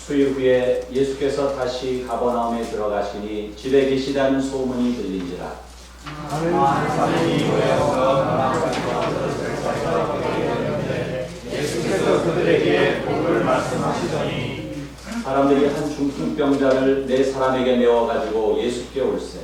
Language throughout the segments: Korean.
수요 후에 예수께서 다시 가버나움에 들어가시니 집에 계시다는 소문이 들린지라. 예수께서 그들에게 복을 말씀하시더니 사람들이 한 중풍병자를 네 사람에게 메워가지고 예수께 올세.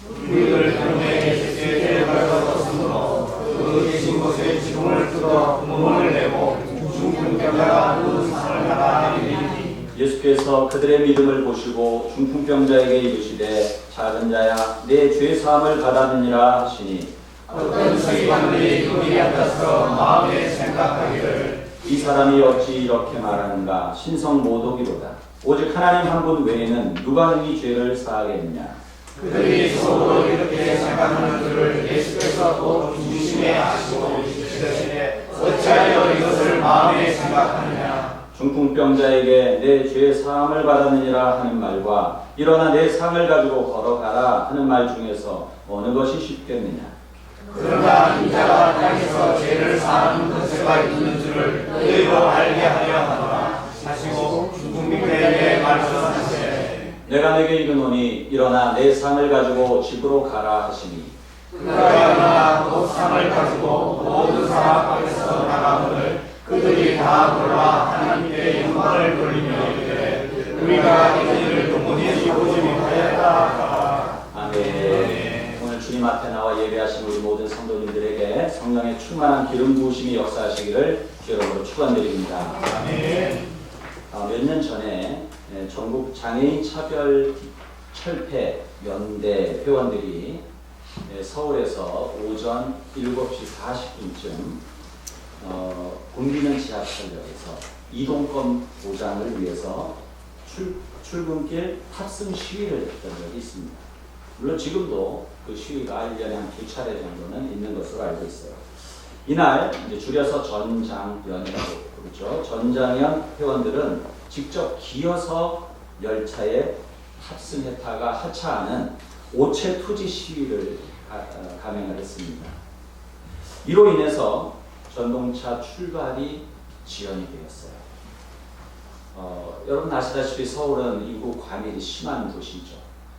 그들 때문에 예수께 밟아졌으므로 그 계신 곳에 지붕을 뜯어 구멍을 내고 중풍병자가 그 상을 나가리니 예수께서 그들의 믿음을 보시고 중풍병자에게 이르시되 작은 자야 내 죄 사함을 받았느니라 하시니 어떤 서기관들이 거기 앉아서 마음에 생각하기를 이 사람이 어찌 이렇게 말하는가 신성모독이로다. 오직 하나님 한 분 외에는 누가 이 죄를 사하겠느냐. 그들이 속으로 이렇게 생각하는 줄을 예수께서 또 중심에 아시고 이르시되 어찌하여 이것을 마음에 생각하느냐. 중풍병자에게 내 죄 사함을 받았느니라 하는 말과 일어나 내 상을 가지고 걸어가라 하는 말 중에서 어느 것이 쉽겠느냐. 그러나 인자가 땅에서 죄를 사하는 것가 있는 줄을 너희로 알게 하려 하노라 하시고 중풍병자에게 말씀하시되 내가 내게 이르노니 일어나 내 상을 가지고 집으로 가라 하시니 그가 일어나 그 상을 가지고 모든 사람 앞에서 나가거늘 그들이 다 돌아 하나님께 영광을 돌리며 이르되 우리가 이 일을 도무지 보지 못하였다. 아멘. 오늘 주님 앞에 나와 예배하신 우리 모든 성도님들에게 성령의 충만한 기름 부으심이 역사하시기를 주여로 축원드립니다. 몇 년 전에 전국 장애인 차별 철폐 연대 회원들이 서울에서 오전 7시 40분쯤 옮기는 지하철역에서 이동권 보장을 위해서 출근길 탑승 시위를 했던 적이 있습니다. 물론 지금도 그 시위가 1년에 한 2차례 정도는 있는 것으로 알고 있어요. 이날 이제 줄여서 전장연이라고 그렇죠. 전장연 회원들은 직접 기어서 열차에 탑승했다가 하차하는 오체 투지 시위를 감행을 했습니다. 이로 인해서 전동차 출발이 지연이 되었어요. 여러분 아시다시피 서울은 인구 과밀이 심한 도시죠.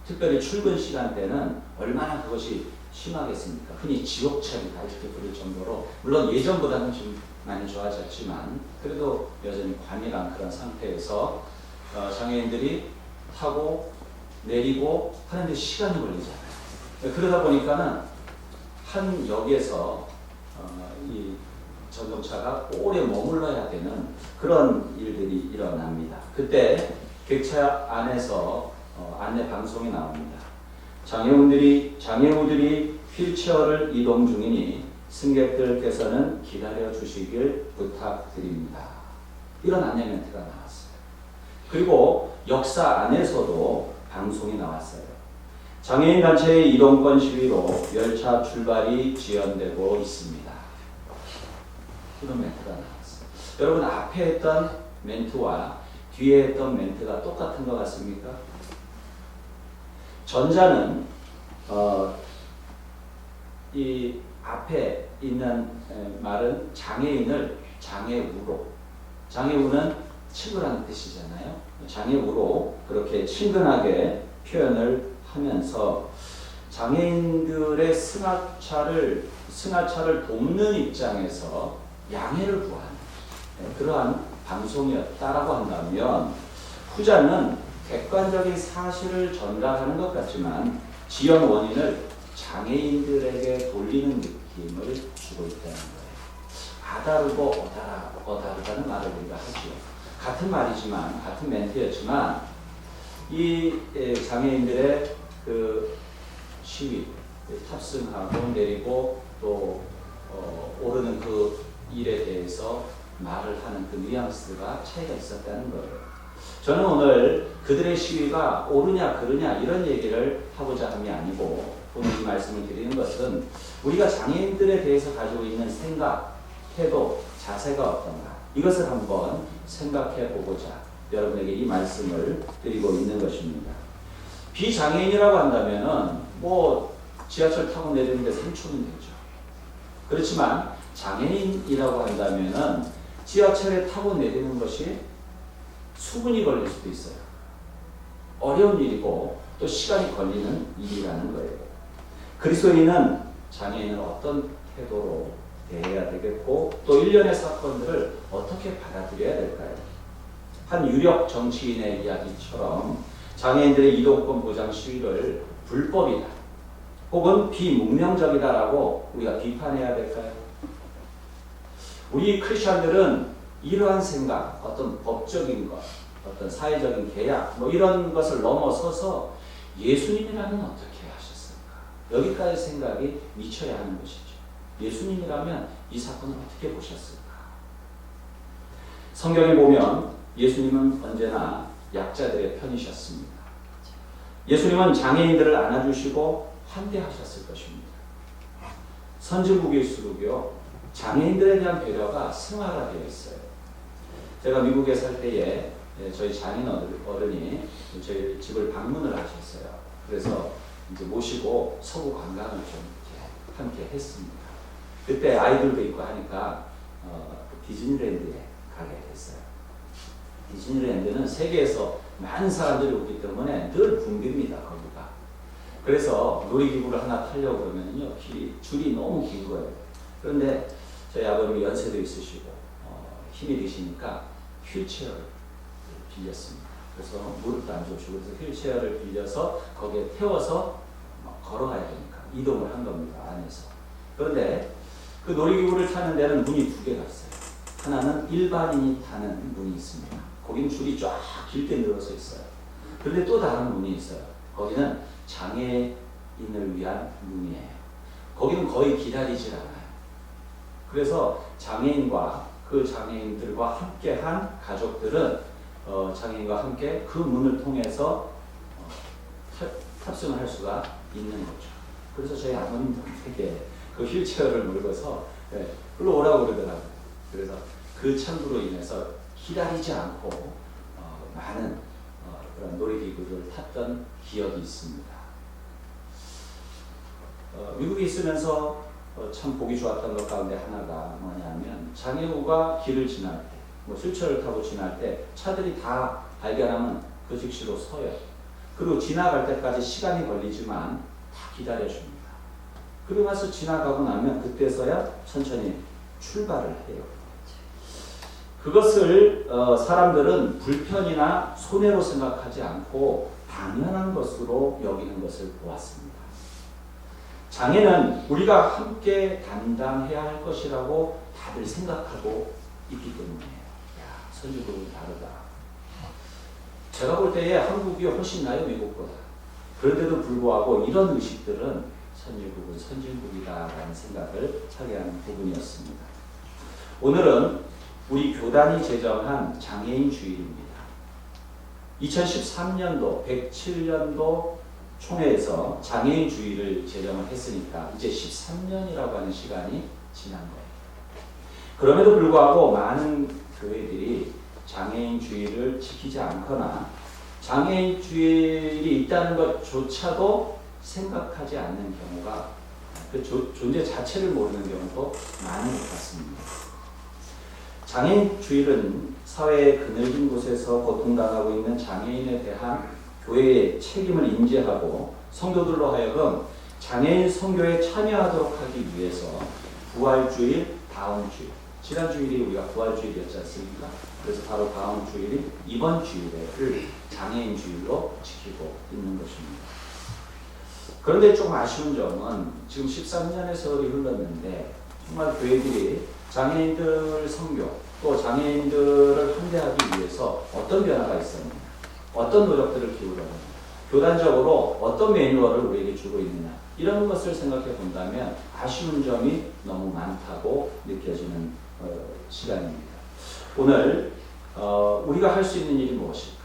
특별히 출근 시간대는 얼마나 그것이 심하겠습니까? 흔히 지옥철이다 이렇게 부를 정도로 물론 예전보다는 좀 많이 좋아졌지만 그래도 여전히 과밀한 그런 상태에서 장애인들이 타고 내리고 하는데 시간이 걸리잖아요. 그러다 보니까는 한 역에서 이 전동차가 오래 머물러야 되는 그런 일들이 일어납니다. 그때 객차 안에서 안내 방송이 나옵니다. 장애우들이 휠체어를 이동 중이니 승객들께서는 기다려 주시길 부탁드립니다. 이런 안내 멘트가 나왔어요. 그리고 역사 안에서도 방송이 나왔어요. 장애인 단체의 이동권 시위로 열차 출발이 지연되고 있습니다. 이런 멘트가 나왔어요. 여러분 앞에 했던 멘트와 뒤에 했던 멘트가 똑같은 것 같습니까? 전자는 이 앞에 있는 말은 장애인을 장애우는 친구라는 뜻이잖아요. 장애우로 그렇게 친근하게 표현을 하면서 장애인들의 승하차를 돕는 입장에서 양해를 구하는 그러한 방송이었다라고 한다면 후자는 객관적인 사실을 전달하는 것 같지만 지연 원인을 장애인들에게 돌리는 느낌을 주고 있다는 거예요. 아다르고 어다르다는 말을 우리가 하죠. 같은 말이지만 같은 멘트였지만 이 장애인들의 그 시위, 탑승하고 내리고 또 오르는 그 일에 대해서 말을 하는 그 뉘앙스가 차이가 있었다는 거예요. 저는 오늘 그들의 시위가 옳으냐 그르냐 이런 얘기를 하고자 함이 아니고 오늘 이 말씀을 드리는 것은 우리가 장애인들에 대해서 가지고 있는 생각, 태도, 자세가 어떤가 이것을 한번 생각해 보고자 여러분에게 이 말씀을 드리고 있는 것입니다. 비장애인이라고 한다면은 뭐 지하철 타고 내리는데 3초면 되죠. 그렇지만 장애인이라고 한다면은 지하철에 타고 내리는 것이 수분이 걸릴 수도 있어요. 어려운 일이고 또 시간이 걸리는 일이라는 거예요. 그리스도인은 장애인을 어떤 태도로 대해야 되겠고 또 일련의 사건들을 어떻게 받아들여야 될까요? 한 유력 정치인의 이야기처럼 장애인들의 이동권 보장 시위를 불법이다 혹은 비문명적이다라고 우리가 비판해야 될까요? 우리 크리스천들은 이러한 생각, 어떤 법적인 것, 어떤 사회적인 계약 뭐 이런 것을 넘어서서 예수님이라면 어떻게 하셨을까? 여기까지 생각이 미쳐야 하는 것이죠. 예수님이라면 이 사건을 어떻게 보셨을까? 성경에 보면 예수님은 언제나 약자들의 편이셨습니다. 예수님은 장애인들을 안아주시고 환대하셨을 것입니다. 선진국일수록요 장애인들에 대한 배려가 생활화되어 있어요. 제가 미국에 살 때에 저희 장인 어른이 저희 집을 방문을 하셨어요. 그래서 이제 모시고 서구 관광을 좀 이렇게 함께 했습니다. 그때 아이들도 있고 하니까 디즈니랜드에 가게 됐어요. 디즈니랜드는 세계에서 많은 사람들이 오기 때문에 늘 붐빕니다, 거기가. 그래서 놀이기구를 하나 타려고 그러면요, 줄이 너무 긴 거예요. 그런데 저희 아버님이 연세도 있으시고 힘이 드시니까 휠체어를 빌렸습니다. 그래서 무릎도 안 좋으시고 그래서 휠체어를 빌려서 거기에 태워서 걸어가야 되니까 이동을 한 겁니다, 안에서. 그런데 그 놀이기구를 타는 데는 문이 두 개가 있어요. 하나는 일반인이 타는 문이 있습니다. 거기는 줄이 쫙 길게 늘어서 있어요. 그런데 또 다른 문이 있어요. 거기는 장애인을 위한 문이에요. 거기는 거의 기다리질 않아요. 그래서 장애인과 그 장애인들과 함께한 가족들은 장애인과 함께 그 문을 통해서 탑승을 할 수가 있는 거죠. 그래서 저희 아버님도 되게 그 휠체어를 몰고서 끌어오라고 그러더라고요. 그래서 그 창구로 인해서 기다리지 않고 많은 그런 놀이기구를 탔던 기억이 있습니다. 미국에 있으면서 참 보기 좋았던 것 가운데 하나가 뭐냐면 장애우가 길을 지날 때, 뭐 휠체어를 타고 지날 때 차들이 다 발견하면 그 즉시로 서요. 그리고 지나갈 때까지 시간이 걸리지만 다 기다려줍니다. 그리고 나서 지나가고 나면 그때서야 천천히 출발을 해요. 그것을 사람들은 불편이나 손해로 생각하지 않고 당연한 것으로 여기는 것을 보았습니다. 장애는 우리가 함께 담당해야 할 것이라고 다들 생각하고 있기 때문이에요. 야, 선진국은 다르다. 제가 볼 때에 한국이 훨씬 나요, 미국보다. 그런데도 불구하고 이런 의식들은 선진국은 선진국이다라는 생각을 하게 하는 부분이었습니다. 오늘은 우리 교단이 제정한 장애인 주일입니다. 2013년도 107년도 총회에서 장애인 주일을 제정을 했으니까 이제 13년이라고 하는 시간이 지난 거예요. 그럼에도 불구하고 많은 교회들이 장애인 주일을 지키지 않거나 장애인 주일이 있다는 것조차도 생각하지 않는 경우가 그 존재 자체를 모르는 경우도 많은 것 같습니다. 장애인 주일은 사회의 그늘진 곳에서 고통당하고 있는 장애인에 대한 교회의 책임을 인지하고 성도들로 하여금 장애인 선교에 참여하도록 하기 위해서 부활주일, 다음 주일, 지난 주일이 우리가 부활주일이었지 않습니까? 그래서 바로 다음 주일인 이번 주일을 장애인 주일로 지키고 있는 것입니다. 그런데 좀 아쉬운 점은 지금 13년의 세월이 흘렀는데 정말 교회들이 장애인들 선교 또 장애인들을 환대하기 위해서 어떤 변화가 있었느냐, 어떤 노력들을 기울였느냐, 교단적으로 어떤 매뉴얼을 우리에게 주고 있느냐, 이런 것을 생각해 본다면 아쉬운 점이 너무 많다고 느껴지는 시간입니다. 오늘 우리가 할 수 있는 일이 무엇일까?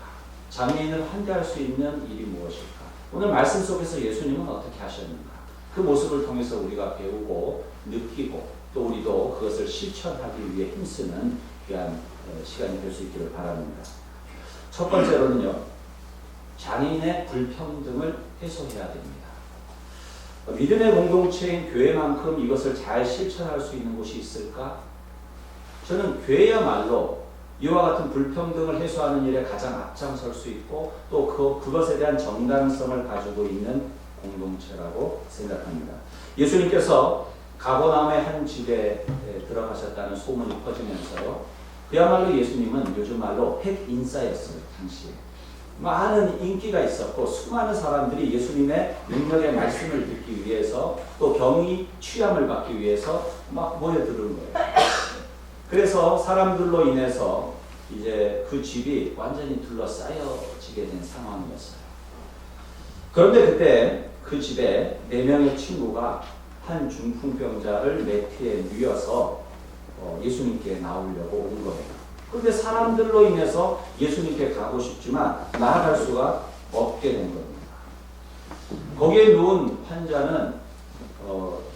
장애인을 환대할 수 있는 일이 무엇일까? 오늘 말씀 속에서 예수님은 어떻게 하셨는가? 그 모습을 통해서 우리가 배우고 느끼고 또 우리도 그것을 실천하기 위해 힘쓰는 귀한 시간이 될 수 있기를 바랍니다. 첫 번째로는요, 장애인의 불평등을 해소해야 됩니다. 믿음의 공동체인 교회만큼 이것을 잘 실천할 수 있는 곳이 있을까? 저는 교회야말로 이와 같은 불평등을 해소하는 일에 가장 앞장설 수 있고 또 그것에 대한 정당성을 가지고 있는 공동체라고 생각합니다. 예수님께서 가버나움의 한 집에 들어가셨다는 소문이 퍼지면서요. 그야말로 예수님은 요즘 말로 핵인싸였어요. 당시에. 많은 인기가 있었고 수많은 사람들이 예수님의 능력의 말씀을 듣기 위해서 또 병이 취함을 받기 위해서 막 모여드는 거예요. 그래서 사람들로 인해서 이제 그 집이 완전히 둘러싸여지게 된 상황이었어요. 그런데 그때 그 집에 4명의 친구가 한 중풍병자를 매트에 누워서 예수님께 나오려고 온 거예요. 그런데 사람들로 인해서 예수님께 가고 싶지만 나아갈 수가 없게 된 겁니다. 거기에 누운 환자는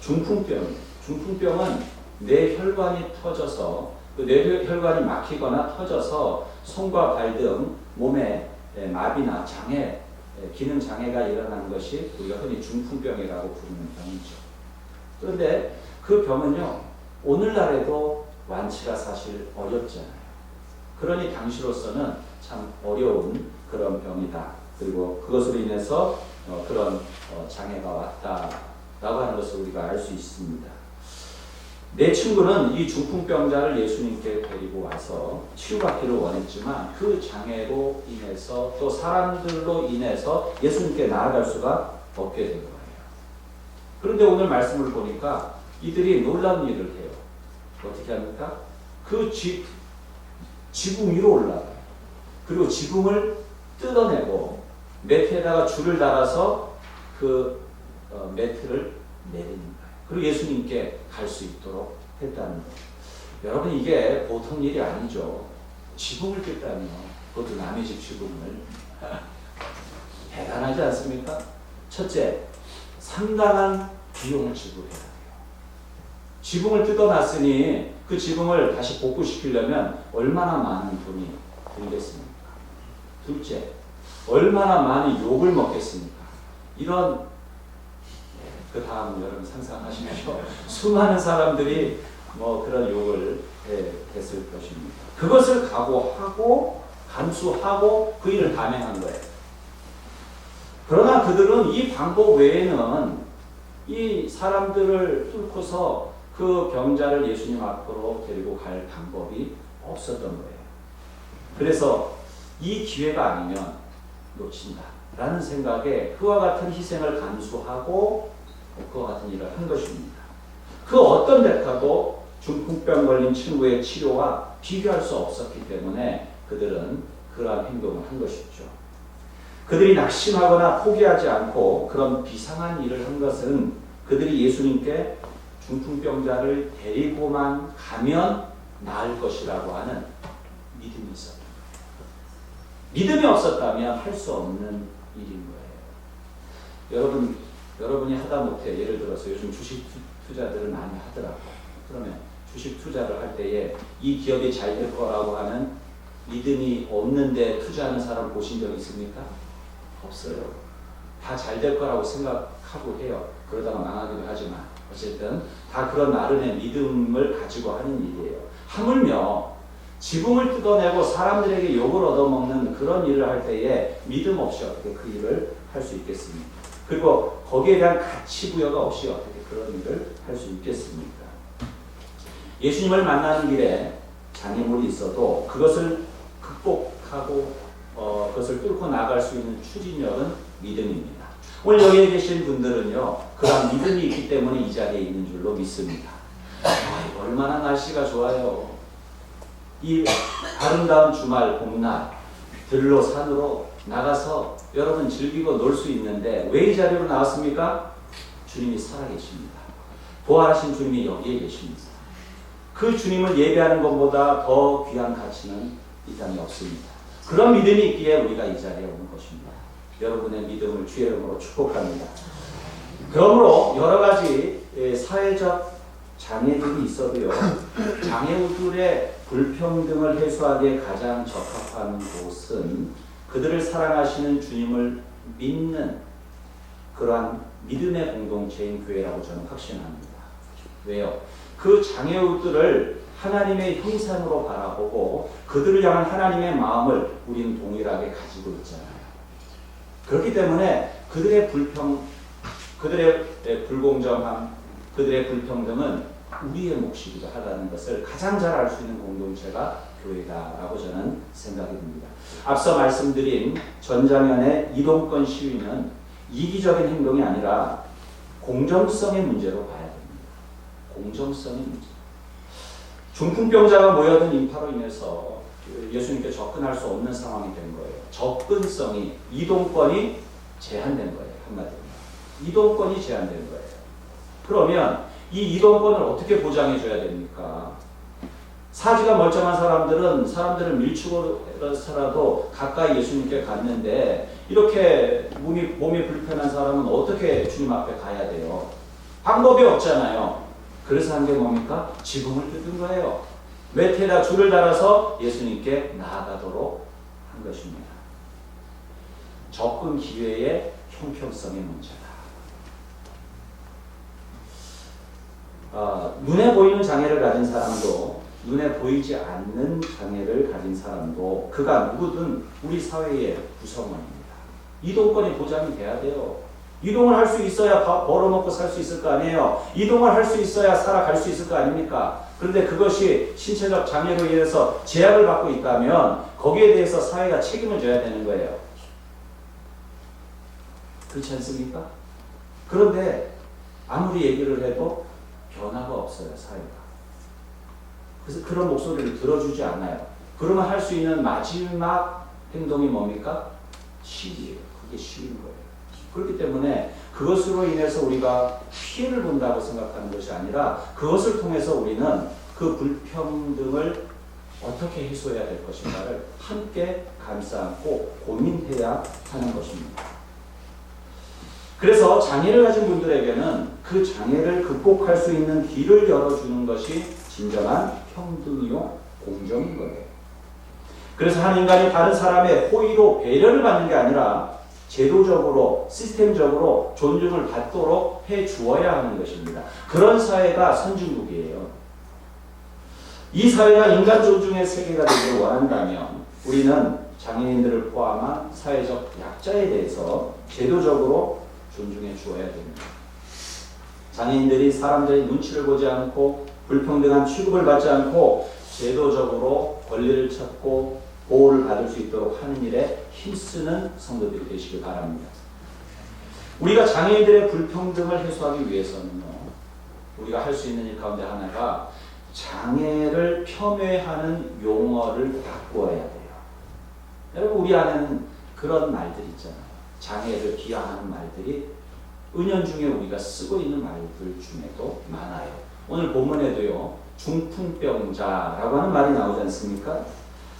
중풍병이에요. 중풍병은 뇌혈관이 터져서 그 뇌혈관이 막히거나 터져서 손과 발 등 몸에 마비나 장애, 기능 장애가 일어나는 것이 우리가 흔히 중풍병이라고 부르는 병이죠. 그런데 그 병은요, 오늘날에도 완치가 사실 어렵잖아요. 그러니 당시로서는 참 어려운 그런 병이다. 그리고 그것으로 인해서 그런 장애가 왔다라고 하는 것을 우리가 알 수 있습니다. 내 친구는 이 중풍병자를 예수님께 데리고 와서 치유받기를 원했지만 그 장애로 인해서 또 사람들로 인해서 예수님께 나아갈 수가 없게 된 거예요. 그런데 오늘 말씀을 보니까 이들이 놀라운 일을 해요. 어떻게 합니까? 그 지붕 위로 올라가요. 그리고 지붕을 뜯어내고 매트에다가 줄을 달아서 그 매트를 내리는 거예요. 그리고 예수님께 갈 수 있도록 했다는 거예요. 여러분, 이게 보통 일이 아니죠. 지붕을 뜯다니요. 그것도 남의 집 지붕을. 대단하지 않습니까? 첫째, 상당한 비용을 지불해야 돼요. 지붕을 뜯어놨으니 그 지붕을 다시 복구시키려면 얼마나 많은 돈이 들겠습니까? 둘째, 얼마나 많이 욕을 먹겠습니까? 이런, 그 다음 여러분 상상하시면서 수많은 사람들이 뭐 그런 욕을 했을 것입니다. 그것을 각오하고 감수하고 그 일을 감행한 거예요. 그러나 그들은 이 방법 외에는 이 사람들을 뚫고서 그 병자를 예수님 앞으로 데리고 갈 방법이 없었던 거예요. 그래서 이 기회가 아니면 놓친다 라는 생각에 그와 같은 희생을 감수하고 그와 같은 일을 한 것입니다. 그 어떤 대가도 중풍병 걸린 친구의 치료와 비교할 수 없었기 때문에 그들은 그러한 행동을 한 것이죠. 그들이 낙심하거나 포기하지 않고 그런 비상한 일을 한 것은 그들이 예수님께 중풍병자를 데리고만 가면 나을 것이라고 하는 믿음이 있었다. 믿음이 없었다면 할 수 없는 일인 거예요. 여러분이 하다못해 예를 들어서 요즘 주식 투자들을 많이 하더라고요. 그러면 주식 투자를 할 때에 이 기업이 잘 될 거라고 하는 믿음이 없는데 투자하는 사람 보신 적 있습니까? 없어요. 다 잘 될 거라고 생각하고 해요. 그러다가 망하기도 하지만 어쨌든 다 그런 나름의 믿음을 가지고 하는 일이에요. 하물며 지붕을 뜯어내고 사람들에게 욕을 얻어먹는 그런 일을 할 때에 믿음 없이 어떻게 그 일을 할 수 있겠습니까? 그리고 거기에 대한 가치 부여가 없이 어떻게 그런 일을 할 수 있겠습니까? 예수님을 만나는 길에 장애물이 있어도 그것을 극복하고 그것을 뚫고 나갈 수 있는 추진력은 믿음입니다. 오늘 여기에 계신 분들은요, 그런 믿음이 있기 때문에 이 자리에 있는 줄로 믿습니다. 얼마나 날씨가 좋아요. 이 아름다운 주말 봄날 들로 산으로 나가서 여러분 즐기고 놀 수 있는데 왜 이 자리로 나왔습니까? 주님이 살아계십니다. 부활하신 주님이 여기에 계십니다. 그 주님을 예배하는 것보다 더 귀한 가치는 이 땅에 없습니다. 그런 믿음이 있기에 우리가 이 자리에 오는 것입니다. 여러분의 믿음을 주의 이름으로 축복합니다. 그러므로 여러 가지 사회적 장애들이 있어도요, 장애우들의 불평등을 해소하기에 가장 적합한 곳은 그들을 사랑하시는 주님을 믿는 그러한 믿음의 공동체인 교회라고 저는 확신합니다. 왜요? 그 장애우들을 하나님의 형상으로 바라보고 그들을 향한 하나님의 마음을 우리는 동일하게 가지고 있잖아요. 그렇기 때문에 그들의 불공정함, 그들의 불평등은 우리의 몫이기도 하다는 것을 가장 잘 알 수 있는 공동체가 교회다라고 저는 생각이 듭니다. 앞서 말씀드린 전장현의 이동권 시위는 이기적인 행동이 아니라 공정성의 문제로 봐야 됩니다. 공정성의 문제. 중풍병자가 모여든 인파로 인해서 예수님께 접근할 수 없는 상황이 된 거예요. 접근성이, 이동권이 제한된 거예요. 한마디로. 이동권이 제한된 거예요. 그러면 이 이동권을 어떻게 보장해 줘야 됩니까? 사지가 멀쩡한 사람들을 밀치고서라도 가까이 예수님께 갔는데 이렇게 몸이 불편한 사람은 어떻게 주님 앞에 가야 돼요? 방법이 없잖아요. 그래서 한 게 뭡니까? 지붕을 뜯은 거예요. 메테에다 줄을 달아서 예수님께 나아가도록 한 것입니다. 접근 기회의 형평성의 문제다. 눈에 보이는 장애를 가진 사람도 눈에 보이지 않는 장애를 가진 사람도 그가 누구든 우리 사회의 구성원입니다. 이동권이 보장이 돼야 돼요. 이동을 할 수 있어야 벌어먹고 살 수 있을 거 아니에요. 이동을 할 수 있어야 살아갈 수 있을 거 아닙니까? 그런데 그것이 신체적 장애로 인해서 제약을 받고 있다면 거기에 대해서 사회가 책임을 져야 되는 거예요. 그렇지 않습니까? 그런데 아무리 얘기를 해도 변화가 없어요, 사회가. 그래서 그런 목소리를 들어주지 않아요. 그러면 할 수 있는 마지막 행동이 뭡니까? 시위예요. 그게 시위인 거예요. 그렇기 때문에 그것으로 인해서 우리가 피해를 본다고 생각하는 것이 아니라 그것을 통해서 우리는 그 불평등을 어떻게 해소해야 될 것인가를 함께 감싸안고 고민해야 하는 것입니다. 그래서 장애를 가진 분들에게는 그 장애를 극복할 수 있는 길을 열어주는 것이 진정한 평등이요 공정인 거예요. 그래서 한 인간이 다른 사람의 호의로 배려를 받는 게 아니라 제도적으로 시스템적으로 존중을 받도록 해 주어야 하는 것입니다. 그런 사회가 선진국이에요. 이 사회가 인간 존중의 세계가 되기를 원한다면 우리는 장애인들을 포함한 사회적 약자에 대해서 제도적으로 존중해 주어야 됩니다. 장애인들이 사람들의 눈치를 보지 않고 불평등한 취급을 받지 않고 제도적으로 권리를 찾고 보호를 받을 수 있도록 하는 일에 힘쓰는 성도들이 되시길 바랍니다. 우리가 장애인들의 불평등을 해소하기 위해서는요, 우리가 할 수 있는 일 가운데 하나가 장애를 폄훼하는 용어를 바꾸어야 돼요. 여러분, 우리 안에는 그런 말들 있잖아요. 장애를 비하하는 말들이 은연중에 우리가 쓰고 있는 말들 중에도 많아요. 오늘 본문에도요, 중풍병자라고 하는 말이 나오지 않습니까?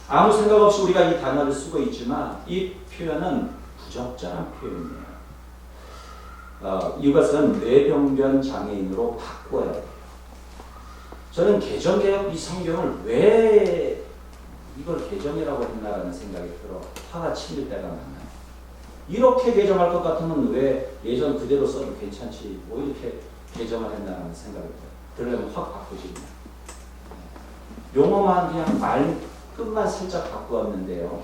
아무 생각 없이 우리가 이 단어를 쓰고 있지만 이 표현은 부적절한 표현이에요. 이것은 뇌병변 장애인으로 바꿔야 돼요. 저는 개정개혁 이 성경을 왜 이걸 개정이라고 했나라는 생각이 들어 화가 치밀 때가 많아요. 이렇게 개정할 것 같으면 왜 예전 그대로 써도 괜찮지 뭐 이렇게 개정을 했나라는 생각이 들어요. 그러려면 확 바꾸지. 용어만 그냥 말 끝만 살짝 바꾸었는데요.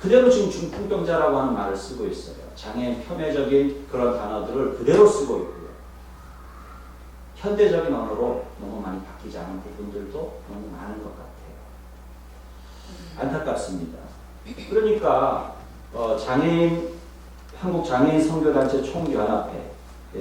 그대로 지금 중풍병자라고 하는 말을 쓰고 있어요. 장애인 폄훼적인 그런 단어들을 그대로 쓰고 있고요. 현대적인 언어로 너무 많이 바뀌지 않은 부분들도 너무 많은 것 같아요. 안타깝습니다. 그러니까 한국 장애인 선교단체 총연합회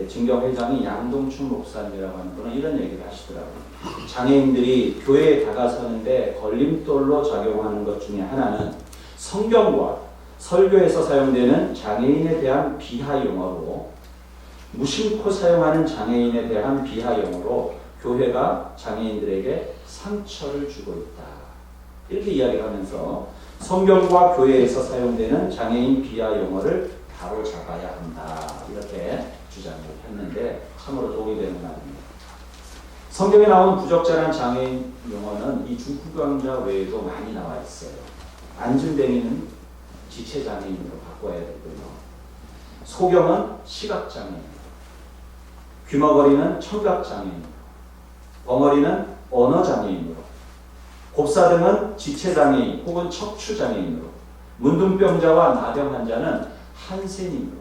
증경회장이 양동춘 목사님이라고 하는 분은 이런 얘기를 하시더라고요. 장애인들이 교회에 다가서는데 걸림돌로 작용하는 것 중에 하나는 성경과 설교에서 사용되는 장애인에 대한 비하 용어로 무심코 사용하는 장애인에 대한 비하 용어로 교회가 장애인들에게 상처를 주고 있다. 이렇게 이야기하면서 성경과 교회에서 사용되는 장애인 비하 용어를 바로잡아야 한다. 이렇게 주장을 했는데 참으로 도움이 되는 말입니다. 성경에 나온 부적절한 장애인 용어는 이 중풍병자 외에도 많이 나와 있어요. 안진뱅이는 지체장애인으로 바꿔야 되고요. 소경은 시각장애인, 귀머거리는 청각장애인, 벙어리는 언어장애인으로, 목사 등은 지체장애인 혹은 척추장애인으로, 문둥병자와 나병 환자는 한센인으로,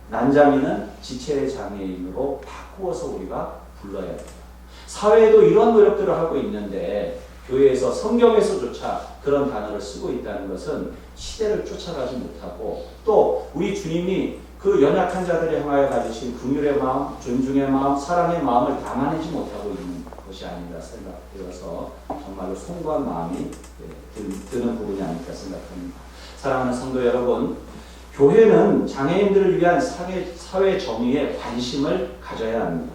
난장인은 지체 장애인으로 바꾸어서 우리가 불러야 돼요. 사회에도 이런 노력들을 하고 있는데 교회에서 성경에서조차 그런 단어를 쓰고 있다는 것은 시대를 쫓아가지 못하고, 또 우리 주님이 그 연약한 자들을 향하여 가지신 긍휼의 마음, 존중의 마음, 사랑의 마음을 담아내지 못하고 있는 것이 아닌가 생각되어서 정말로 송구한 마음이 드는 부분이 아닐까 생각합니다. 사랑하는 성도 여러분, 교회는 장애인들을 위한 사회 정의에 관심을 가져야 합니다.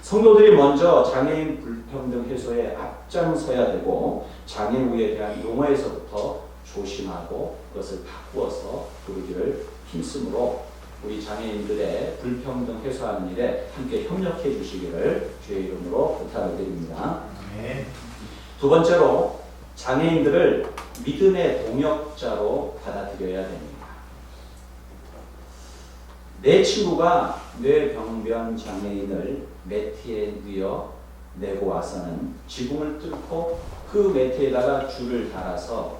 성도들이 먼저 장애인 불평등 해소에 앞장서야 되고, 장애 우에 대한 용어에서부터 조심하고 그것을 바꾸어서 부르기를 힘쓰므로 우리 장애인들의 불평등 해소하는 일에 함께 협력해 주시기를 주의 이름으로 부탁을 드립니다. 네. 두 번째로, 장애인들을 믿음의 동역자로 받아들여야 됩니다. 내 친구가 뇌병변 장애인을 매트에 뉘어 내고 와서는 지붕을 뚫고 그 매트에다가 줄을 달아서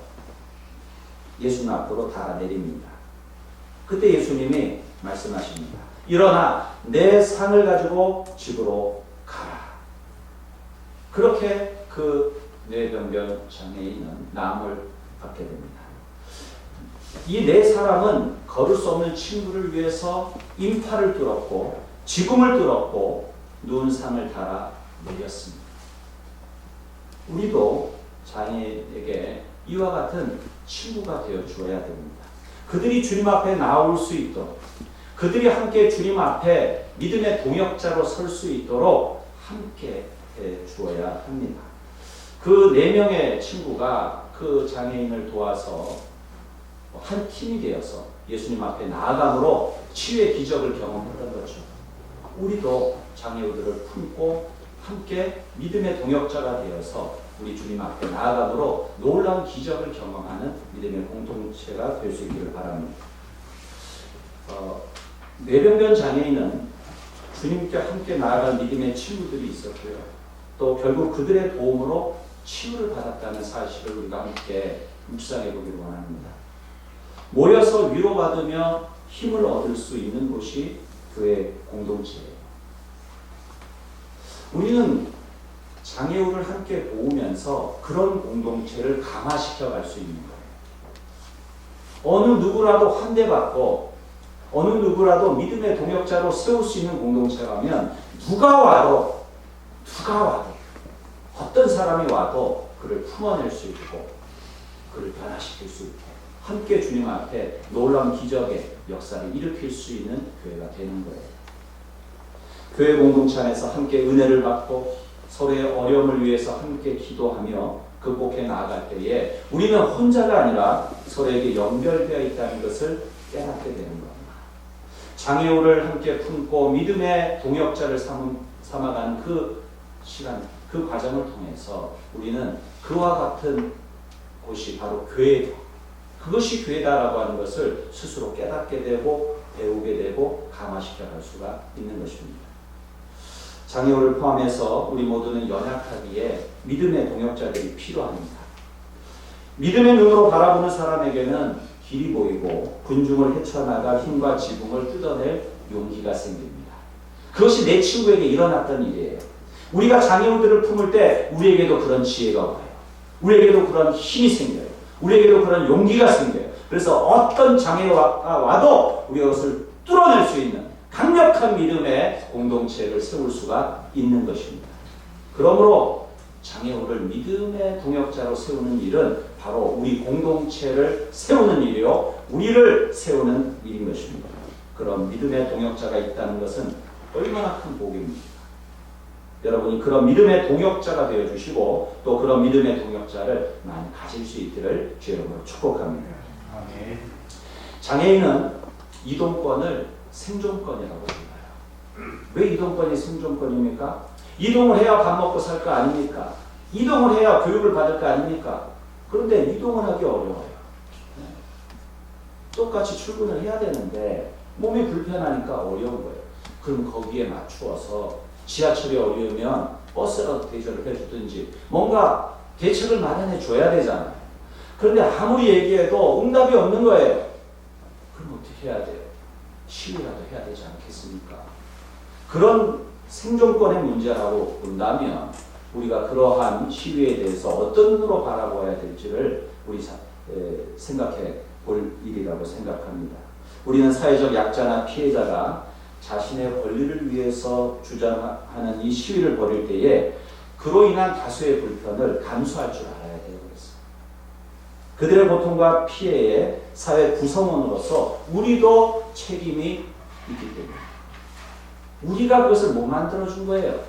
예수님 앞으로 달아내립니다. 그때 예수님이 말씀하십니다. 일어나 내 상을 가지고 집으로 가라. 그렇게 그 뇌병변 장애인은 나음을 받게 됩니다. 이 네 사람은 걸을 수 없는 친구를 위해서 인파를 뚫었고 지붕을 뚫었고 누운 상을 달아 내렸습니다. 우리도 장애인에게 이와 같은 친구가 되어 주어야 됩니다. 그들이 주님 앞에 나올 수 있도록, 그들이 함께 주님 앞에 믿음의 동역자로 설 수 있도록 함께 해 주어야 합니다. 그 네 명의 친구가 그 장애인을 도와서 한 팀이 되어서 예수님 앞에 나아감으로 치유의 기적을 경험했던 거죠. 우리도 장애우들을 품고 함께 믿음의 동역자가 되어서 우리 주님 앞에 나아감으로 놀라운 기적을 경험하는 믿음의 공동체가 될 수 있기를 바랍니다. 뇌병변 장애인은 주님께 함께 나아간 믿음의 친구들이 있었고요. 또 결국 그들의 도움으로 치유를 받았다는 사실을 우리가 함께 묵상해 보기를 원합니다. 모여서 위로받으며 힘을 얻을 수 있는 곳이 교회 공동체예요. 우리는 장애우를 함께 도우면서 그런 공동체를 강화시켜 갈 수 있는 거예요. 어느 누구라도 환대받고 어느 누구라도 믿음의 동역자로 세울 수 있는 공동체라면 누가 와도 어떤 사람이 와도 그를 품어낼 수 있고 그를 변화시킬 수 있고 함께 주님 앞에 놀라운 기적의 역사를 일으킬 수 있는 교회가 되는 거예요. 교회 공동체 안에서 함께 은혜를 받고 서로의 어려움을 위해서 함께 기도하며 극복해 나아갈 때에 우리는 혼자가 아니라 서로에게 연결되어 있다는 것을 깨닫게 되는 겁니다. 장애우를 함께 품고 믿음의 동역자를 삼아가는 그 시간, 그 과정을 통해서 우리는 그와 같은 곳이 바로 교회다. 그것이 교회다라고 하는 것을 스스로 깨닫게 되고 배우게 되고 강화시켜 갈 수가 있는 것입니다. 장애우를 포함해서 우리 모두는 연약하기에 믿음의 동역자들이 필요합니다. 믿음의 눈으로 바라보는 사람에게는 길이 보이고 군중을 헤쳐나갈 힘과 지붕을 뜯어낼 용기가 생깁니다. 그것이 내 친구에게 일어났던 일이에요. 우리가 장애우들을 품을 때 우리에게도 그런 지혜가 와요. 우리에게도 그런 힘이 생겨요. 우리에게도 그런 용기가 생겨요. 그래서 어떤 장애가 와도 우리가 그것을 뚫어낼 수 있는 강력한 믿음의 공동체를 세울 수가 있는 것입니다. 그러므로 장애우를 믿음의 동역자로 세우는 일은 바로 우리 공동체를 세우는 일이요, 우리를 세우는 일인 것입니다. 그런 믿음의 동역자가 있다는 것은 얼마나 큰 복입니까? 여러분이 그런 믿음의 동역자가 되어주시고 또 그런 믿음의 동역자를 많이 가질 수 있기를 주의 이름으로 축복합니다. 아멘. 장애인은 이동권을 생존권이라고 불러요. 왜 이동권이 생존권입니까? 이동을 해야 밥 먹고 살 거 아닙니까? 이동을 해야 교육을 받을 거 아닙니까? 그런데 이동을 하기 어려워요. 똑같이 출근을 해야 되는데 몸이 불편하니까 어려운 거예요. 그럼 거기에 맞추어서 지하철이 어려우면 버스라도 대절을 해주든지 뭔가 대책을 마련해 줘야 되잖아요. 그런데 아무리 얘기해도 응답이 없는 거예요. 그럼 어떻게 해야 돼요? 시위라도 해야 되지 않겠습니까? 그런 생존권의 문제라고 본다면 우리가 그러한 시위에 대해서 어떤 눈으로 바라보아야 될지를 우리 생각해 볼 일이라고 생각합니다. 우리는 사회적 약자나 피해자가 자신의 권리를 위해서 주장하는 이 시위를 벌일 때에 그로 인한 다수의 불편을 감수할 줄 알아야 돼요. 그들의 고통과 피해의 사회 구성원으로서 우리도 책임이 있기 때문에 우리가 그것을 못 만들어준 거예요.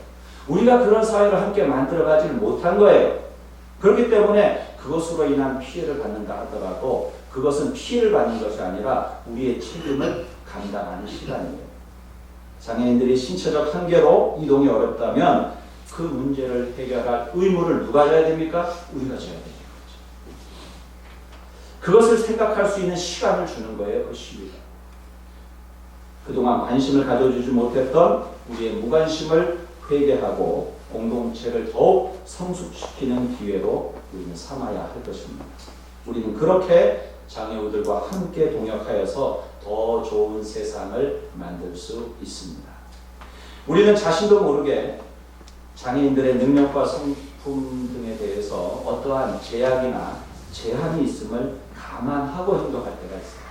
우리가 그런 사회를 함께 만들어가지를 못한 거예요. 그렇기 때문에 그것으로 인한 피해를 받는다 하더라도 그것은 피해를 받는 것이 아니라 우리의 책임을 감당하는 시간이에요. 장애인들이 신체적 한계로 이동이 어렵다면 그 문제를 해결할 의무를 누가 져야 됩니까? 우리가 져야 됩니다. 그것을 생각할 수 있는 시간을 주는 거예요. 그 시위가. 그동안 관심을 가져주지 못했던 우리의 무관심을 회개하고 공동체를 더욱 성숙시키는 기회로 우리는 삼아야 할 것입니다. 우리는 그렇게 장애우들과 함께 동역하여서 더 좋은 세상을 만들 수 있습니다. 우리는 자신도 모르게 장애인들의 능력과 성품 등에 대해서 어떠한 제약이나 제한이 있음을 감안하고 행동할 때가 있어요.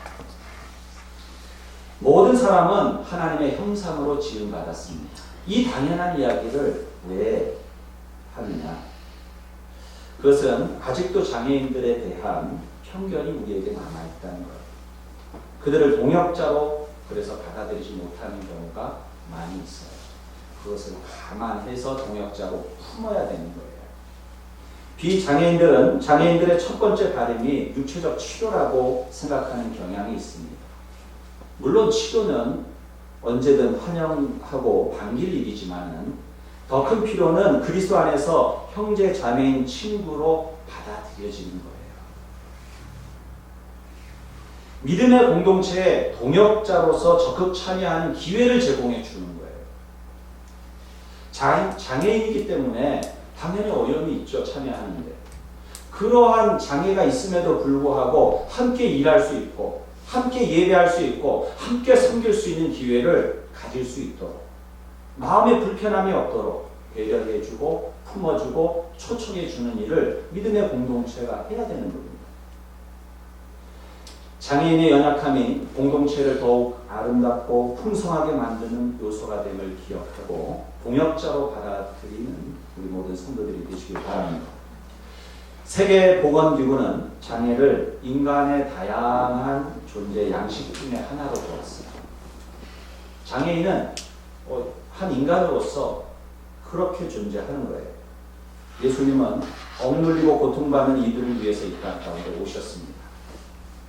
모든 사람은 하나님의 형상으로 지음받았습니다. 이 당연한 이야기를 왜 하느냐? 그것은 아직도 장애인들에 대한 편견이 우리에게 남아있다는 거예요. 그들을 동역자로 그래서 받아들이지 못하는 경우가 많이 있어요. 그것을 감안해서 동역자로 품어야 되는 거예요. 비장애인들은 장애인들의 첫 번째 바람이 육체적 치료라고 생각하는 경향이 있습니다. 물론 치료는 언제든 환영하고 반길 일이지만은 더 큰 필요는 그리스도 안에서 형제 자매인 친구로 받아들여지는 거예요. 믿음의 공동체에 동역자로서 적극 참여하는 기회를 제공해 주는 거예요. 장애인이기 때문에 당연히 어려움이 있죠. 참여하는데. 그러한 장애가 있음에도 불구하고 함께 일할 수 있고 함께 예배할 수 있고 함께 섬길 수 있는 기회를 가질 수 있도록 마음의 불편함이 없도록 배려해주고 품어주고 초청해주는 일을 믿음의 공동체가 해야 되는 겁니다. 장애인의 연약함이 공동체를 더욱 아름답고 풍성하게 만드는 요소가 됨을 기억하고 동역자로 받아들이는 우리 모든 성도들이 되시길 바랍니다. 세계보건기구는 장애를 인간의 다양한 존재 양식 중에 하나로 보았어요. 장애인은 한 인간으로서 그렇게 존재하는 거예요. 예수님은 억눌리고 고통받는 이들을 위해서 이 땅 가운데 오셨습니다.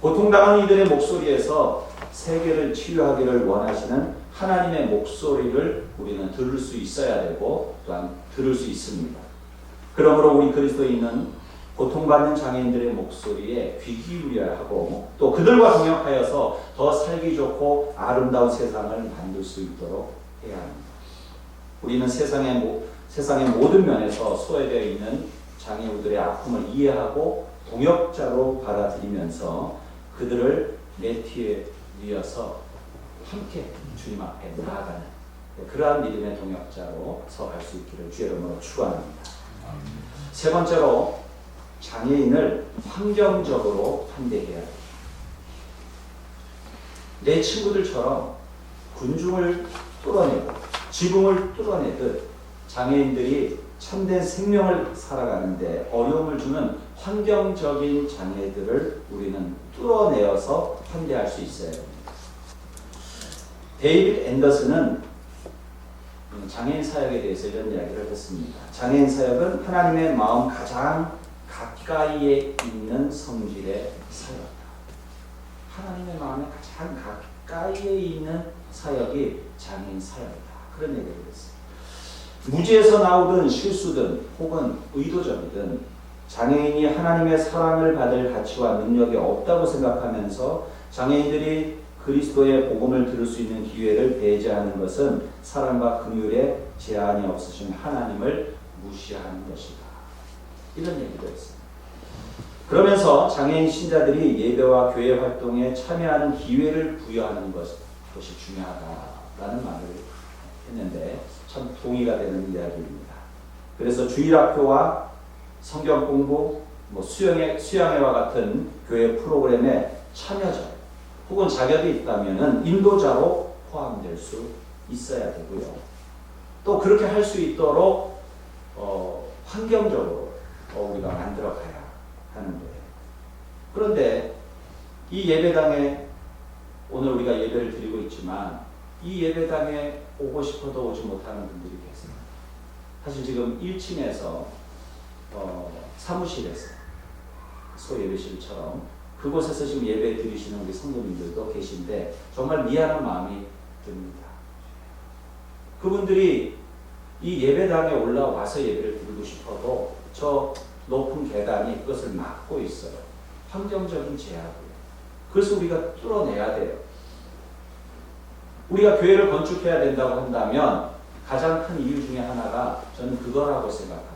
고통당하는 이들의 목소리에서 세계를 치유하기를 원하시는 하나님의 목소리를 우리는 들을 수 있어야 되고 또한 들을 수 있습니다. 그러므로 우리 그리스도인은 고통받는 장애인들의 목소리에 귀 기울여야 하고 또 그들과 동역하여서 더 살기 좋고 아름다운 세상을 만들 수 있도록 해야 합니다. 우리는 세상의 모든 면에서 소외되어 있는 장애우들의 아픔을 이해하고 동역자로 받아들이면서 그들을 매트에 이어서 함께 주님 앞에 나아가는 그러한 믿음의 동역자로 서갈 수 있기를 주의 이름으로 축원합니다. 세 번째로 장애인을 환경적으로 환대해야 합니다. 내 친구들처럼 군중을 뚫어내고 지붕을 뚫어내듯 장애인들이 참된 생명을 살아가는데 어려움을 주는 환경적인 장애들을 우리는 뚫어내어서 환대할 수 있어야 합니다. 데이빗 앤더슨은 장애인 사역에 대해서 이런 이야기를 했습니다. 장애인 사역은 하나님의 마음 가장 가까이에 있는 성질의 사역이다. 하나님의 마음에 가장 가까이에 있는 사역이 장애인 사역이다. 그런 얘기를 했어요. 무지에서 나오든 실수든 혹은 의도적이든 장애인이 하나님의 사랑을 받을 가치와 능력이 없다고 생각하면서 장애인들이 그리스도의 복음을 들을 수 있는 기회를 배제하는 것은 사랑과 긍휼에 제한이 없으신 하나님을 무시하는 것이다. 이런 얘기도 했어요. 그러면서 장애인 신자들이 예배와 교회 활동에 참여하는 기회를 부여하는 것이 중요하다라는 말을 했는데 참 동의가 되는 이야기입니다. 그래서 주일학교와 성경 공부, 수양회와 같은 교회 프로그램에 참여자 혹은 자격이 있다면 인도자로 포함될 수 있어야 되고요. 또 그렇게 할 수 있도록 환경적으로 우리가 만들어 가야 하는데, 그런데 이 예배당에 오늘 우리가 예배를 드리고 있지만 이 예배당에 오고 싶어도 오지 못하는 분들이 계세요. 사실 지금 1층에서 사무실에서 소예배실처럼 그곳에서 지금 예배 드리시는 우리 성도님들도 계신데 정말 미안한 마음이 듭니다. 그분들이 이 예배당에 올라와서 예배를 드리고 싶어도 저 높은 계단이 그것을 막고 있어요. 환경적인 제약이에요. 그래서 우리가 뚫어내야 돼요. 우리가 교회를 건축해야 된다고 한다면 가장 큰 이유 중에 하나가 저는 그거라고 생각합니다.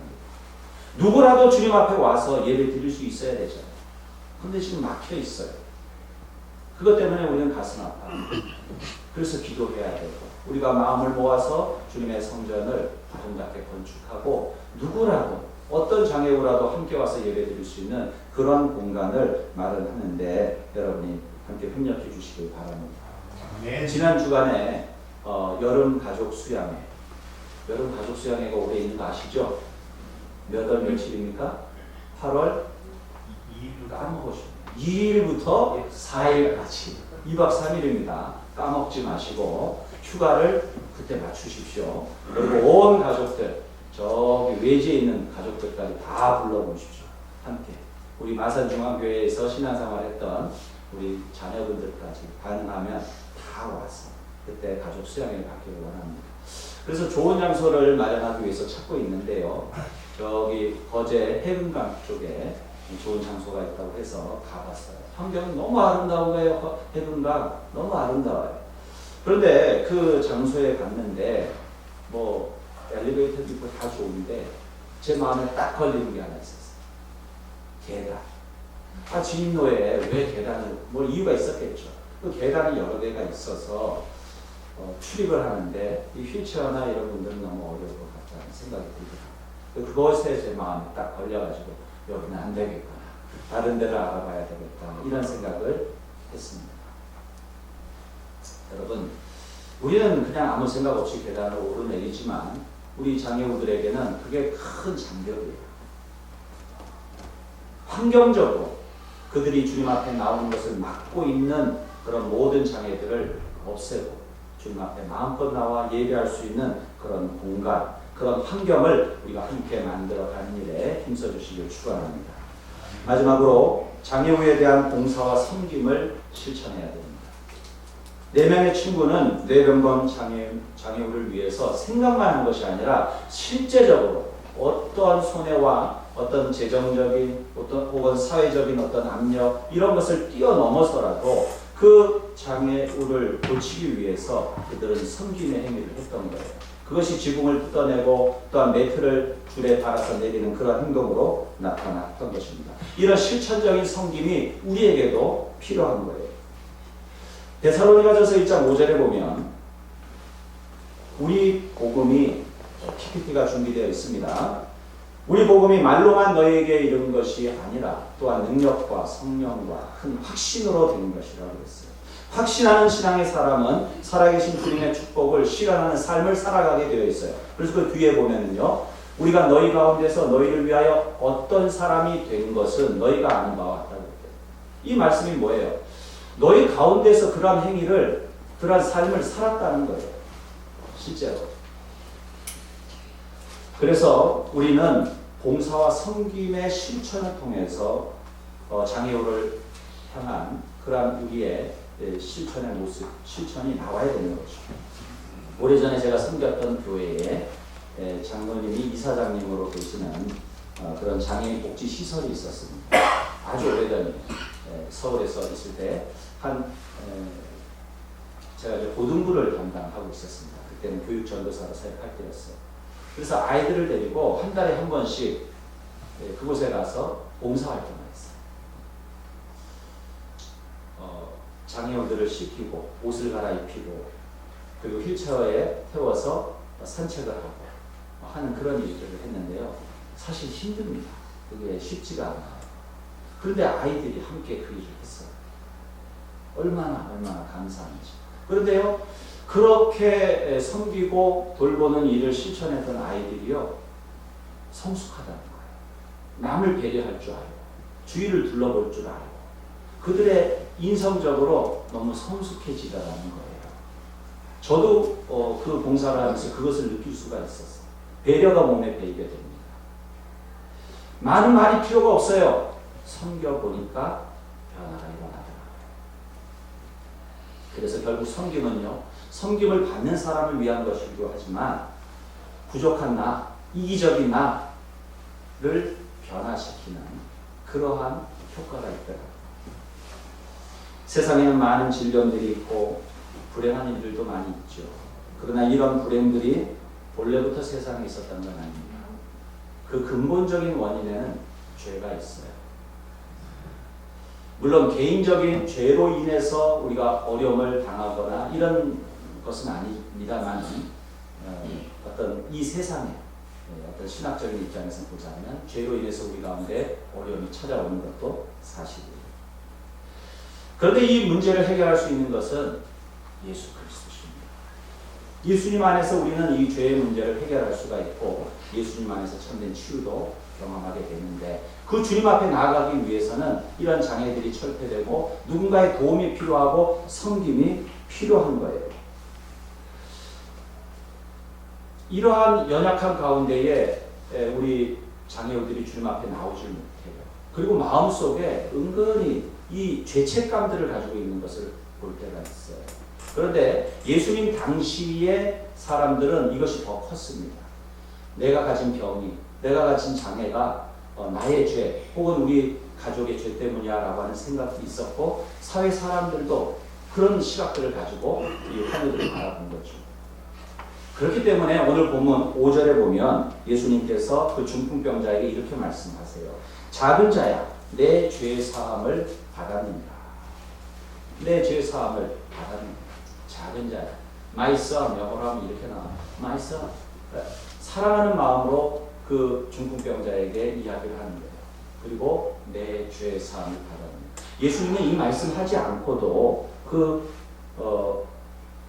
누구라도 주님 앞에 와서 예배 드릴 수 있어야 되잖아요. 근데 지금 막혀 있어요. 그것 때문에 우리는 가슴 아파요. 그래서 기도해야 되고 우리가 마음을 모아서 주님의 성전을 아름답게 건축하고 누구라도 어떤 장애우라도 함께 와서 예배 드릴 수 있는 그런 공간을 마련하는데 여러분이 함께 협력해 주시길 바랍니다. 지난 주간에 여름 가족 수양회, 여름 가족 수양회가 올해 있는 거 아시죠? 몇 월 며칠입니까? 8월 2일 까먹으시죠. 2일부터 4일까지 2박 3일입니다. 까먹지 마시고 휴가를 그때 맞추십시오. 그리고 온 가족들, 저기 외지에 있는 가족들까지 다 불러보십시오. 함께 우리 마산중앙교회에서 신앙생활했던 우리 자녀분들까지 가능하면 다 와서 그때 가족 수양회를 갖기를 원합니다. 그래서 좋은 장소를 마련하기 위해서 찾고 있는데요. 저기 거제 해금강 쪽에 좋은 장소가 있다고 해서 가봤어요. 환경이 너무 아름다운 거예요. 해금강 너무 아름다워요. 그런데 그 장소에 갔는데 엘리베이터도 있고 다 좋은데 제 마음에 딱 걸리는 게 하나 있었어요. 계단. 진입로에 왜 계단을, 이유가 있었겠죠. 그 계단이 여러 개가 있어서 출입을 하는데 이 휠체어나 이런 분들은 너무 어려울 것 같다는 생각이 들더라고요. 그것에 제 마음이 딱 걸려가지고 여기는 안 되겠구나. 다른 데를 알아봐야 되겠다. 이런 생각을 했습니다. 여러분, 우리는 그냥 아무 생각 없이 계단을 오르내리지만 우리 장애우들에게는 그게 큰 장벽이에요. 환경적으로 그들이 주님 앞에 나오는 것을 막고 있는 그런 모든 장애들을 없애고 주님 앞에 마음껏 나와 예배할 수 있는 그런 공간, 그런 환경을 우리가 함께 만들어가는 일에 힘써주시길 축원합니다. 마지막으로 장애우에 대한 봉사와 섬김을 실천해야 됩니다. 4명의 친구는 뇌병건 장애우를 위해서 생각만 한 것이 아니라 실제적으로 어떠한 손해와 어떤 재정적인 혹은 사회적인 어떤 압력 이런 것을 뛰어넘어서라도 그 장애우를 고치기 위해서 그들은 섬김의 행위를 했던 거예요. 그것이 지붕을 뜯어내고 또한 매트를 줄에 달아서 내리는 그런 행동으로 나타났던 것입니다. 이런 실천적인 섬김이 우리에게도 필요한 거예요. 데살로니가전서 1장 5절에 보면 우리 복음이 PPT가 준비되어 있습니다. 우리 복음이 말로만 너희에게 이른 것이 아니라 또한 능력과 성령과 큰 확신으로 된 것이라고 했어요. 확신하는 신앙의 사람은 살아계신 주님의 축복을 실현하는 삶을 살아가게 되어 있어요. 그래서 그 뒤에 보면은요, 우리가 너희 가운데서 너희를 위하여 어떤 사람이 된 것은 너희가 아는 바와 같다고 했어요. 이 말씀이 뭐예요? 너희 가운데서 그러한 행위를, 그러한 삶을 살았다는 거예요. 실제로. 그래서 우리는 봉사와 섬김의 실천을 통해서 장애우를 향한 그러한 우리의 실천의 모습, 실천이 나와야 되는 거죠. 오래전에 제가 섬겼던 교회에 장로님이 이사장님으로 계시는 그런 장애인 복지 시설이 있었습니다. 아주 오래전에 서울에서 있을 때 제가 이제 고등부를 담당하고 있었습니다. 그때는 교육전도사로 사역할 때였어요. 그래서 아이들을 데리고 한 달에 한 번씩 그곳에 가서 봉사활동을 했어요. 장애우들을 씻기고 옷을 갈아입히고 그리고 휠체어에 태워서 산책을 하고 하는 그런 일들을 했는데요. 사실 힘듭니다. 그게 쉽지가 않아요. 그런데 아이들이 함께 그 일을 했어요. 얼마나 감사한지. 그런데요, 그렇게 섬기고 돌보는 일을 실천했던 아이들이요, 성숙하다는 거예요. 남을 배려할 줄 알고, 주위를 둘러볼 줄 알고, 그들의 인성적으로 너무 성숙해지더라는 거예요. 저도 그 봉사를 하면서 그것을 느낄 수가 있었어요. 배려가 몸에 배이게 됩니다. 많은 말이 필요가 없어요. 섬겨보니까 변화가 일어나더라고요. 그래서 결국 섬김은요, 섬김을 받는 사람을 위한 것이기도 하지만 부족한 나, 이기적인 나를 변화시키는 그러한 효과가 있더라고요. 세상에는 많은 질병들이 있고 불행한 일들도 많이 있죠. 그러나 이런 불행들이 본래부터 세상에 있었던 건 아닙니다. 그 근본적인 원인에는 죄가 있어요. 물론 개인적인 죄로 인해서 우리가 어려움을 당하거나 이런 것은 아닙니다만 어떤 이 세상에 어떤 신학적인 입장에서 보자면 죄로 인해서 우리 가운데 어려움이 찾아오는 것도 사실이에요. 그런데 이 문제를 해결할 수 있는 것은 예수 그리스도십니다. 예수님 안에서 우리는 이 죄의 문제를 해결할 수가 있고 예수님 안에서 참된 치유도 경험하게 되는데 그 주님 앞에 나아가기 위해서는 이런 장애들이 철폐되고 누군가의 도움이 필요하고 섬김이 필요한 거예요. 이러한 연약한 가운데에 우리 장애우들이 주님 앞에 나오질 못해요. 그리고 마음속에 은근히 이 죄책감들을 가지고 있는 것을 볼 때가 있어요. 그런데 예수님 당시의 사람들은 이것이 더 컸습니다. 내가 가진 병이, 내가 가진 장애가 나의 죄 혹은 우리 가족의 죄 때문이야 라고 하는 생각도 있었고 사회 사람들도 그런 시각들을 가지고 이 환우들을 바라본 거죠. 그렇기 때문에 오늘 본문 5절에 보면 예수님께서 그 중풍병자에게 이렇게 말씀하세요. 작은 자야, 내 죄 사함을 받았느니라. 내 죄 사함을 받았느니라. 작은 자야. My son, 영어로 하면 이렇게 나와. My son. 사랑하는 마음으로 그 중풍병자에게 이야기를 하는 거예요. 그리고 내 죄 사함을 받았느니라. 예수님은 이 말씀하지 않고도 그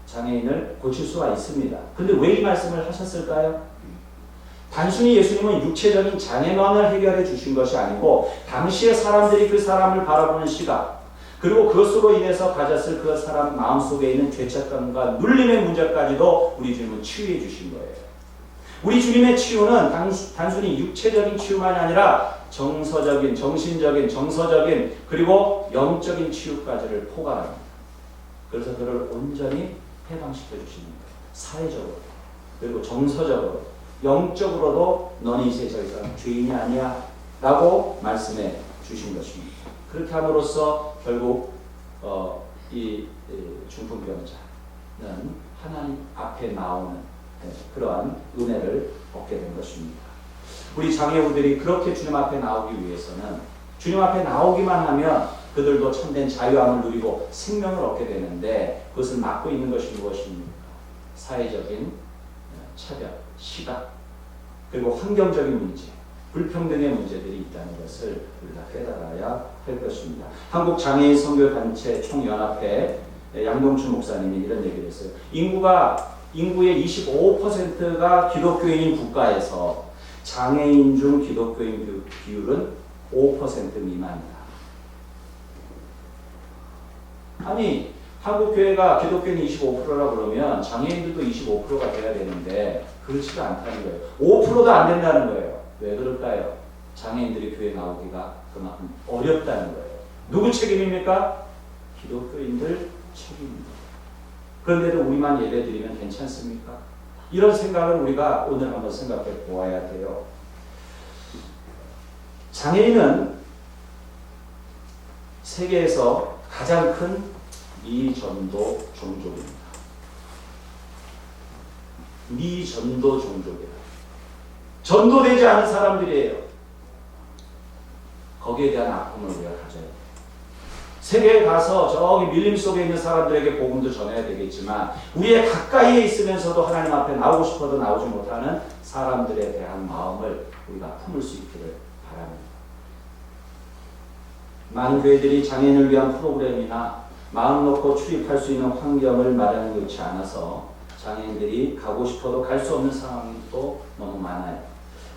장애인을 고칠 수가 있습니다. 근데 왜 이 말씀을 하셨을까요? 단순히 예수님은 육체적인 장애만을 해결해 주신 것이 아니고 당시의 사람들이 그 사람을 바라보는 시각 그리고 그것으로 인해서 가졌을 그 사람 마음속에 있는 죄책감과 눌림의 문제까지도 우리 주님은 치유해 주신 거예요. 우리 주님의 치유는 단순히 육체적인 치유만이 아니라 정서적인, 정신적인, 정서적인 그리고 영적인 치유까지를 포괄합니다. 그래서 그를 온전히 해방시켜 주시는 거예요. 사회적으로 그리고 정서적으로 영적으로도 너는 이제 더 이상 죄인이 아니야 라고 말씀해 주신 것입니다. 그렇게 함으로써 결국 이 중풍병자는 하나님 앞에 나오는 그러한 은혜를 얻게 된 것입니다. 우리 장애우들이 그렇게 주님 앞에 나오기 위해서는 주님 앞에 나오기만 하면 그들도 참된 자유함을 누리고 생명을 얻게 되는데 그것을 막고 있는 것이 무엇입니까? 사회적인 차별, 시각, 그리고 환경적인 문제, 불평등의 문제들이 있다는 것을 우리가 깨달아야 할 것입니다. 한국장애인 선교단체 총연합회 양동춘 목사님이 이런 얘기를 했어요. 인구의 25%가 기독교인인 국가에서 장애인 중 기독교인 비율은 5% 미만이다. 아니 한국교회가 기독교인이 25%라 그러면 장애인들도 25%가 돼야 되는데 그렇지가 않다는 거예요. 5%도 안 된다는 거예요. 왜 그럴까요? 장애인들이 교회 나오기가 그만큼 어렵다는 거예요. 누구 책임입니까? 기독교인들 책임입니다. 그런데도 우리만 예배 드리면 괜찮습니까? 이런 생각을 우리가 오늘 한번 생각해 보아야 돼요. 장애인은 세계에서 가장 큰 미전도 종족입니다. 미전도 종족이에요. 전도되지 않은 사람들이에요. 거기에 대한 아픔을 우리가 가져야 돼요. 세계에 가서 저기 밀림 속에 있는 사람들에게 복음도 전해야 되겠지만 우리의 가까이에 있으면서도 하나님 앞에 나오고 싶어도 나오지 못하는 사람들에 대한 마음을 우리가 품을 수 있기를 바랍니다. 많은 교회들이 장애인을 위한 프로그램이나 마음 놓고 출입할 수 있는 환경을 마련해 놓지 않아서 장애인들이 가고 싶어도 갈 수 없는 상황이 또 너무 많아요.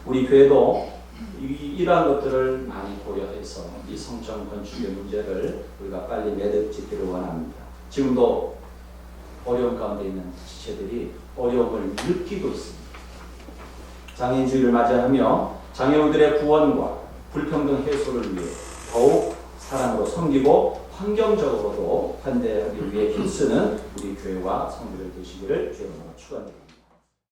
우리 교회도 이러한 것들을 많이 고려해서 이 성전 건축의 문제를 우리가 빨리 매듭짓기를 원합니다. 지금도 어려움 가운데 있는 지체들이 어려움을 느끼고 있습니다. 장애인주의를 맞이하며 장애우들의 구원과 불평등 해소를 위해 더욱 사랑으로 섬기고 환경적으로도 환대하기 위해 힘쓰는 우리 교회와 성도들 되시기를 주님으로 축원드립니다.